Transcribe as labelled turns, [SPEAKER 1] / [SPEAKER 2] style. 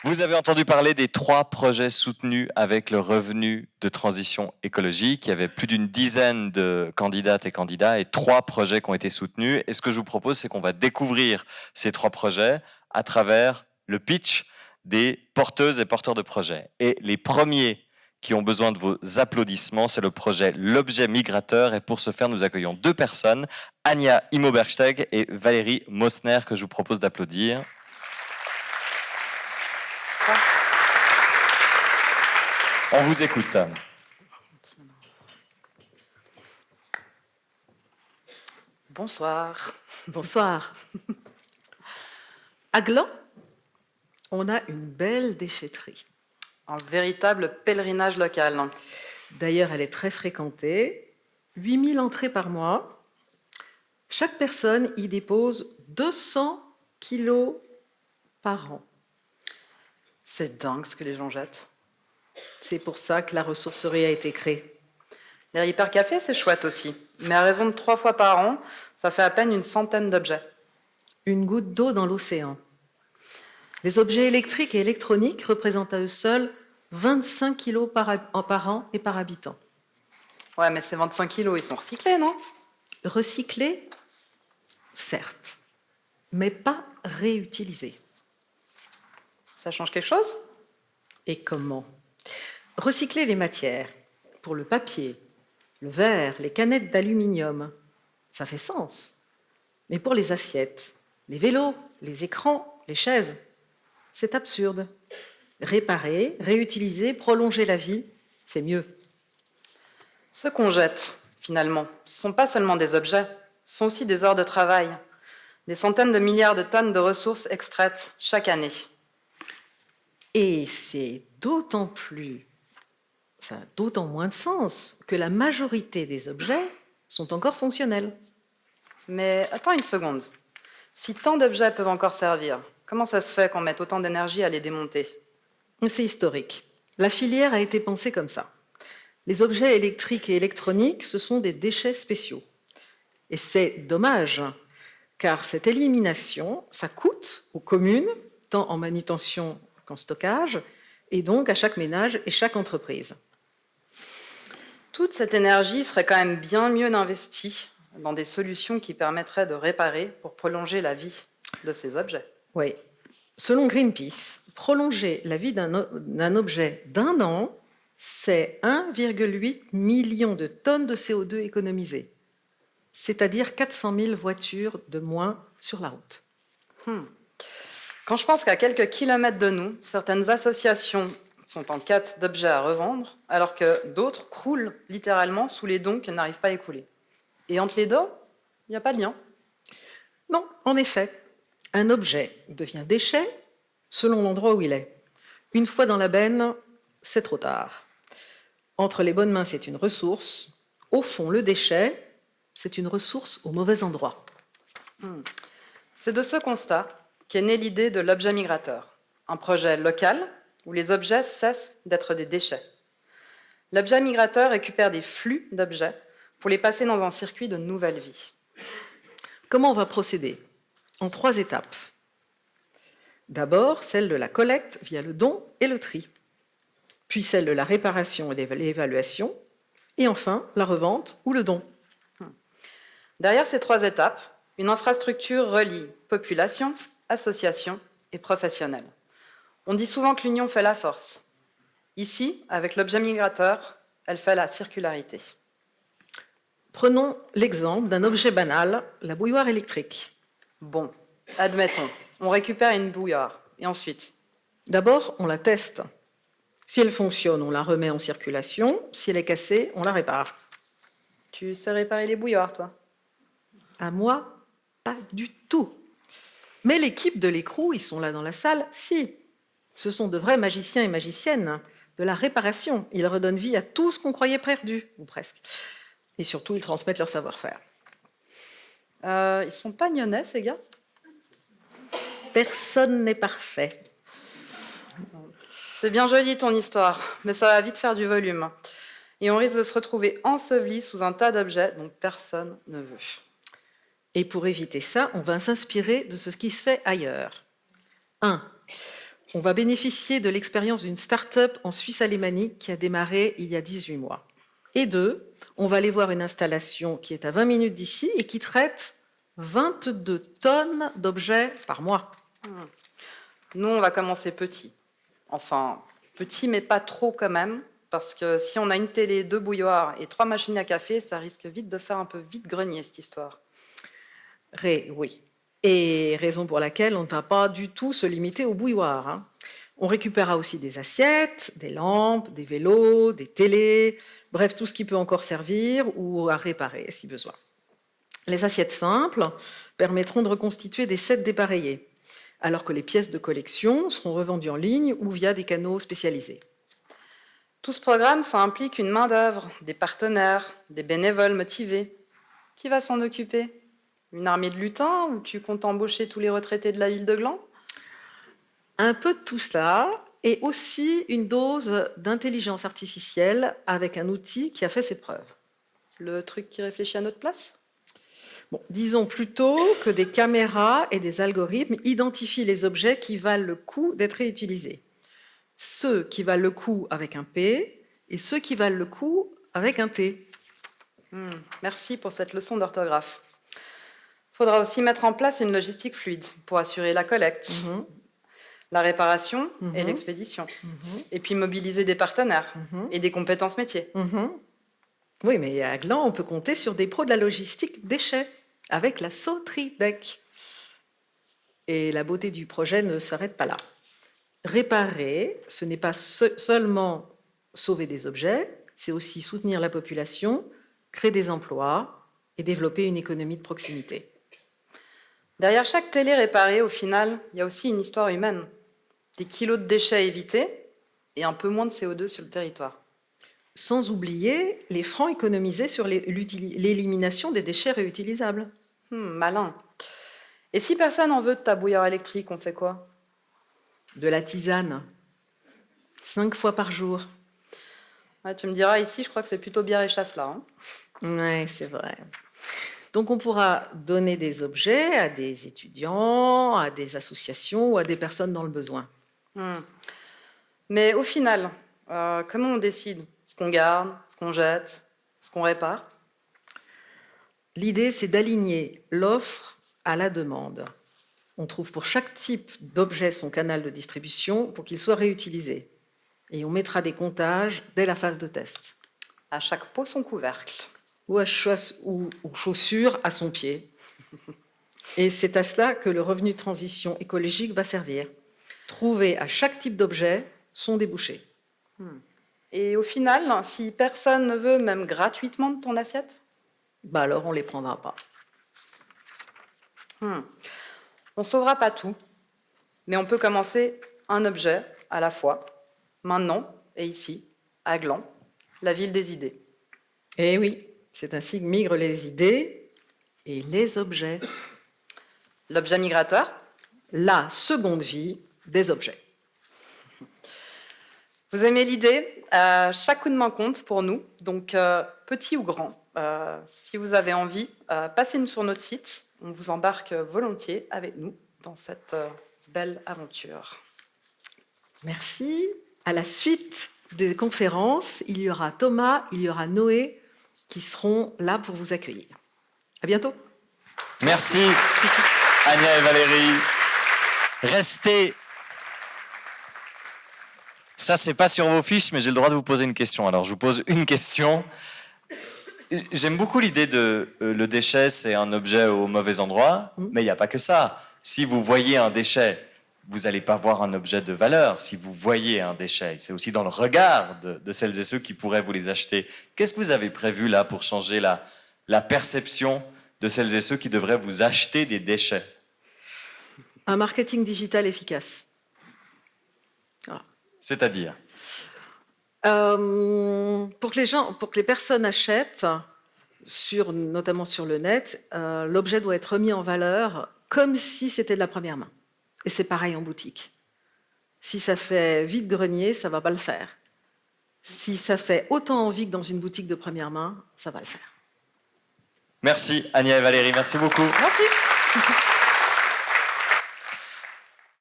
[SPEAKER 1] Vous avez entendu parler des 3 projets soutenus avec le revenu de transition écologique. Il y avait plus d'une dizaine de candidates et candidats et 3 projets qui ont été soutenus. Et ce que je vous propose, c'est qu'on va découvrir ces 3 projets à travers le pitch des porteuses et porteurs de projets. Et les premiers qui ont besoin de vos applaudissements, c'est le projet L'Objet Migrateur. Et pour ce faire, nous accueillons 2 personnes, Anja Immobergsteg et Valérie Mosner, que je vous propose d'applaudir. On vous écoute.
[SPEAKER 2] Bonsoir.
[SPEAKER 3] Bonsoir. À Gland, on a une belle déchetterie.
[SPEAKER 2] Un véritable pèlerinage local.
[SPEAKER 3] D'ailleurs, elle est très fréquentée. 8000 entrées par mois. Chaque personne y dépose 200 kilos par an.
[SPEAKER 2] C'est dingue ce que les gens jettent.
[SPEAKER 3] C'est pour ça que la ressourcerie a été créée.
[SPEAKER 2] Les hypercafés, c'est chouette aussi. Mais à raison de 3 fois par an, ça fait à peine une centaine d'objets.
[SPEAKER 3] Une goutte d'eau dans l'océan. Les objets électriques et électroniques représentent à eux seuls 25 kilos par an et par habitant.
[SPEAKER 2] Ouais, mais ces 25 kilos, ils sont recyclés, non?
[SPEAKER 3] Recyclés, certes, mais pas réutilisés.
[SPEAKER 2] Ça change quelque chose?
[SPEAKER 3] Et comment? Recycler les matières, pour le papier, le verre, les canettes d'aluminium, ça fait sens. Mais pour les assiettes, les vélos, les écrans, les chaises, c'est absurde. Réparer, réutiliser, prolonger la vie, c'est mieux.
[SPEAKER 2] Ce qu'on jette, finalement, ce ne sont pas seulement des objets, ce sont aussi des heures de travail, des centaines de milliards de tonnes de ressources extraites chaque année.
[SPEAKER 3] Et c'est d'autant ça a d'autant moins de sens que la majorité des objets sont encore fonctionnels.
[SPEAKER 2] Mais attends une seconde. Si tant d'objets peuvent encore servir, comment ça se fait qu'on mette autant d'énergie à les démonter?
[SPEAKER 3] C'est historique. La filière a été pensée comme ça. Les objets électriques et électroniques, ce sont des déchets spéciaux. Et c'est dommage, car cette élimination, ça coûte aux communes, tant en manutention qu'en stockage, et donc à chaque ménage et chaque entreprise.
[SPEAKER 2] Toute cette énergie serait quand même bien mieux investie dans des solutions qui permettraient de réparer pour prolonger la vie de ces objets.
[SPEAKER 3] Oui. Selon Greenpeace, prolonger la vie d'un objet d'1 an, c'est 1,8 million de tonnes de CO2 économisées, c'est-à-dire 400 000 voitures de moins sur la route.
[SPEAKER 2] Quand je pense qu'à quelques kilomètres de nous, certaines associations sont en quête d'objets à revendre, alors que d'autres croulent littéralement sous les dons qu'elles n'arrivent pas à écouler. Et entre les deux, il n'y a pas de lien.
[SPEAKER 3] Non, en effet, un objet devient déchet selon l'endroit où il est. Une fois dans la benne, c'est trop tard. Entre les bonnes mains, c'est une ressource. Au fond, le déchet, c'est une ressource au mauvais endroit.
[SPEAKER 2] C'est de ce constat qu'est née l'idée de l'objet migrateur, un projet local où les objets cessent d'être des déchets. L'objet migrateur récupère des flux d'objets pour les passer dans un circuit de nouvelle vie.
[SPEAKER 3] Comment on va procéder? En 3 étapes. D'abord, celle de la collecte via le don et le tri, puis celle de la réparation et de l'évaluation, et enfin la revente ou le don.
[SPEAKER 2] Derrière ces 3 étapes, une infrastructure relie population, association et professionnels. On dit souvent que l'union fait la force. Ici, avec l'objet migrateur, elle fait la circularité.
[SPEAKER 3] Prenons l'exemple d'un objet banal, la bouilloire électrique.
[SPEAKER 2] Bon, admettons, on récupère une bouilloire, et ensuite?
[SPEAKER 3] D'abord, on la teste. Si elle fonctionne, on la remet en circulation. Si elle est cassée, on la répare.
[SPEAKER 2] Tu sais réparer les bouilloires, toi?
[SPEAKER 3] À moi, pas du tout. Mais l'équipe de l'écrou, ils sont là dans la salle, si. Ce sont de vrais magiciens et magiciennes de la réparation. Ils redonnent vie à tout ce qu'on croyait perdu, ou presque. Et surtout, ils transmettent leur savoir-faire.
[SPEAKER 2] Ils sont pas nyonnais, ces gars?
[SPEAKER 3] Personne n'est parfait.
[SPEAKER 2] C'est bien joli ton histoire, mais ça va vite faire du volume. Et on risque de se retrouver enseveli sous un tas d'objets dont personne ne veut.
[SPEAKER 3] Et pour éviter ça, on va s'inspirer de ce qui se fait ailleurs. 1. On va bénéficier de l'expérience d'une start-up en Suisse alémanique qui a démarré il y a 18 mois. Et 2, on va aller voir une installation qui est à 20 minutes d'ici et qui traite 22 tonnes d'objets par mois.
[SPEAKER 2] Nous, on va commencer petit. Enfin, petit, mais pas trop quand même, parce que si on a une télé, 2 bouilloires et 3 machines à café, ça risque vite de faire un peu vide-grenier, cette histoire.
[SPEAKER 3] Oui. Et raison pour laquelle on ne va pas du tout se limiter aux bouilloires, hein. On récupérera aussi des assiettes, des lampes, des vélos, des télés, bref, tout ce qui peut encore servir ou à réparer si besoin. Les assiettes simples permettront de reconstituer des sets dépareillés, alors que les pièces de collection seront revendues en ligne ou via des canaux spécialisés.
[SPEAKER 2] Tout ce programme, ça implique une main-d'œuvre, des partenaires, des bénévoles motivés. Qui va s'en occuper? Une armée de lutins ou tu comptes embaucher tous les retraités de la ville de Gland?
[SPEAKER 3] Un peu de tout cela et aussi une dose d'intelligence artificielle avec un outil qui a fait ses preuves.
[SPEAKER 2] Le truc qui réfléchit à notre place?
[SPEAKER 3] Bon, disons plutôt que des caméras et des algorithmes identifient les objets qui valent le coup d'être réutilisés. Ceux qui valent le coup avec un P et ceux qui valent le coup avec un T.
[SPEAKER 2] Merci pour cette leçon d'orthographe. Il faudra aussi mettre en place une logistique fluide pour assurer la collecte, la réparation et l'expédition. Et puis mobiliser des partenaires et des compétences métiers.
[SPEAKER 3] Oui, mais à Gland, on peut compter sur des pros de la logistique déchets, avec la Sotridec. Et la beauté du projet ne s'arrête pas là. Réparer, ce n'est pas seulement sauver des objets, c'est aussi soutenir la population, créer des emplois et développer une économie de proximité.
[SPEAKER 2] Derrière chaque télé réparée, au final, il y a aussi une histoire humaine. Des kilos de déchets évités et un peu moins de CO2 sur le territoire.
[SPEAKER 3] Sans oublier les francs économisés sur l'élimination des déchets réutilisables.
[SPEAKER 2] Malin. Et si personne en veut de ta bouilloire électrique, on fait quoi?
[SPEAKER 3] De la tisane, 5 fois par jour.
[SPEAKER 2] Ouais, tu me diras, ici, je crois que c'est plutôt bière et chasse, là.
[SPEAKER 3] Oui, c'est vrai. Donc on pourra donner des objets à des étudiants, à des associations ou à des personnes dans le besoin.
[SPEAKER 2] Mais au final, comment on décide ce qu'on garde, ce qu'on jette, ce qu'on répare?
[SPEAKER 3] L'idée, c'est d'aligner l'offre à la demande. On trouve pour chaque type d'objet son canal de distribution pour qu'il soit réutilisé. Et on mettra des comptages dès la phase de test.
[SPEAKER 2] À chaque pot, son couvercle.
[SPEAKER 3] Ou chaussures à son pied. Et c'est à cela que le revenu de transition écologique va servir. Trouver à chaque type d'objet son débouché.
[SPEAKER 2] Et au final, si personne ne veut même gratuitement de ton assiette?
[SPEAKER 3] Alors on ne les prendra pas.
[SPEAKER 2] On ne sauvera pas tout, mais on peut commencer un objet à la fois, maintenant et ici, à Gland, la ville des idées.
[SPEAKER 3] Eh oui, c'est ainsi que migrent les idées et les objets.
[SPEAKER 2] L'objet migrateur?
[SPEAKER 3] La seconde vie des objets.
[SPEAKER 2] Vous aimez l'idée? Chaque coup de main compte pour nous, donc petit ou grand. Si vous avez envie, passez-nous sur notre site. On vous embarque volontiers avec nous dans cette belle aventure.
[SPEAKER 3] Merci. À la suite des conférences, il y aura Thomas, il y aura Noé qui seront là pour vous accueillir. À bientôt.
[SPEAKER 1] Merci, Ania et Valérie. Restez. Ça, c'est pas sur vos fiches, mais j'ai le droit de vous poser une question. Alors, je vous pose une question. J'aime beaucoup l'idée de le déchet, c'est un objet au mauvais endroit, mais il n'y a pas que ça. Si vous voyez un déchet, vous n'allez pas voir un objet de valeur. Si vous voyez un déchet, c'est aussi dans le regard de celles et ceux qui pourraient vous les acheter. Qu'est-ce que vous avez prévu là pour changer la perception de celles et ceux qui devraient vous acheter des déchets?
[SPEAKER 3] Un marketing digital efficace. Voilà.
[SPEAKER 1] C'est-à-dire
[SPEAKER 3] pour que les personnes achètent, notamment sur le net, l'objet doit être remis en valeur comme si c'était de la première main. Et c'est pareil en boutique. Si ça fait vide-grenier, ça ne va pas le faire. Si ça fait autant envie que dans une boutique de première main, ça va le faire.
[SPEAKER 1] Merci Ania et Valérie, merci beaucoup.
[SPEAKER 2] Merci.